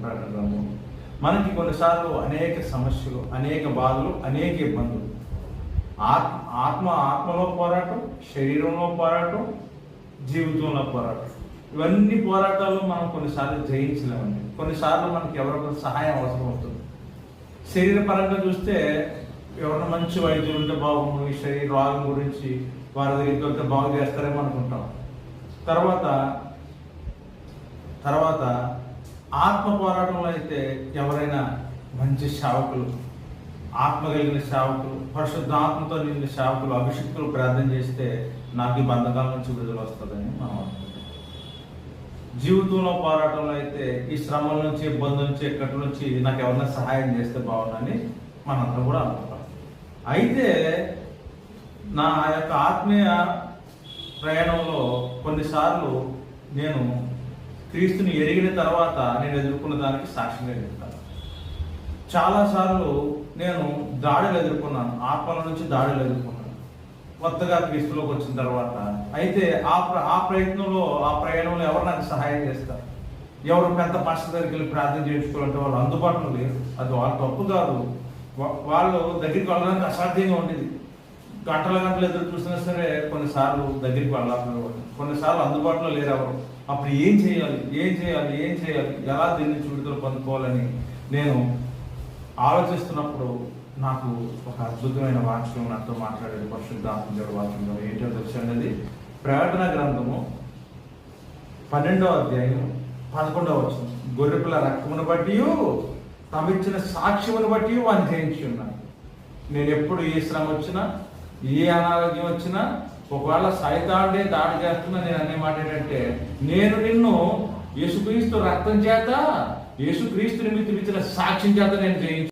ప్రకటనము మనకి కొన్నిసార్లు అనేక సమస్యలు, అనేక బాధలు, అనేక ఇబ్బందులు. ఆత్మలో పోరాటం, శరీరంలో పోరాటం, జీవితంలో పోరాటం. ఇవన్నీ పోరాటాలు మనం కొన్నిసార్లు జయించలేమండి. కొన్నిసార్లు మనకి ఎవరికొక సహాయం అవసరం అవుతుంది. శరీరపరంగా చూస్తే ఎవరైనా మంచి వైద్యులు ఉంటే బాగుండు, ఈ శరీర రోగం గురించి వారి దగ్గరికి వెళ్తే బాగు చేస్తారేమో అనుకుంటాం. తర్వాత ఆత్మ పోరాటంలో అయితే ఎవరైనా మంచి సేవకులు, ఆత్మ కలిగిన సేవకులు, పరిశుద్ధాత్మతో నిండిన సేవకులు, అభిషిక్తులు ప్రార్థన చేస్తే నాకు ఈ బంధకాల నుంచి విడుదల వస్తుందని మనం అనుకుంటాం. జీవితంలో పోరాటంలో అయితే ఈ శ్రమల నుంచి, ఇబ్బంది నుంచి, ఎక్కడి నుంచి నాకు ఎవరైనా సహాయం చేస్తే బాగుందని మనందరం కూడా అనుకుంటాం. అయితే నా యొక్క ఆత్మీయ ప్రయాణంలో కొన్నిసార్లు నేను క్రీస్తుని ఎరిగిన తర్వాత నేను ఎదుర్కొన్న దానికి సాక్ష్యంగా చెప్తాను. చాలాసార్లు నేను దాడులు ఎదుర్కొన్నాను, ఆత్మల నుంచి దాడులు ఎదుర్కొన్నాను కొత్తగా క్రీస్తులోకి వచ్చిన తర్వాత. అయితే ఆ ప్రయత్నంలో, ఆ ప్రయాణంలో ఎవరు నాకు సహాయం చేస్తారు? ఎవరు పెద్ద పాస్టర్ దగ్గరికి వెళ్ళి ప్రార్థన చేయించుకోవాలంటే వాళ్ళు అందుబాటులో లేరు. అది వాళ్ళ తప్పు కాదు, వాళ్ళు దగ్గరికి వెళ్ళడానికి అసాధ్యంగా ఉండేది. గంటల ఎదురు చూసినా సరే కొన్నిసార్లు దగ్గరికి వెళ్ళాలి, కొన్నిసార్లు అందుబాటులో లేరు ఎవరు. అప్పుడు ఏం చేయాలి, ఎలా దీన్ని విడుదల పొందుకోవాలని నేను ఆలోచిస్తున్నప్పుడు నాకు ఒక అద్భుతమైన వాక్యం నాతో మాట్లాడేది పరిశుద్ధాత్మ దేవుడి వాక్యంలో. ఏంటో తెలుసండి, ప్రకటన గ్రంథము 12వ అధ్యాయం 11వ వచనం. గొర్రెపిల్ల రక్తమును బట్టి తమిచ్చిన సాక్ష్యమును బట్టి వారిని జయించి ఉన్నాను. నేను ఎప్పుడు ఏ శ్రమ వచ్చినా, ఏ అనారోగ్యం వచ్చినా, ఒకవేళ సైతాండే దాడి చేస్తున్నా నేను అనే మాట ఏంటంటే, నేను నిన్ను యేసుక్రీస్తు రక్తం చేత, యేసుక్రీస్తు నిమిత్తం ఇచ్చిన సాక్ష్యం చేత నేను జయించు.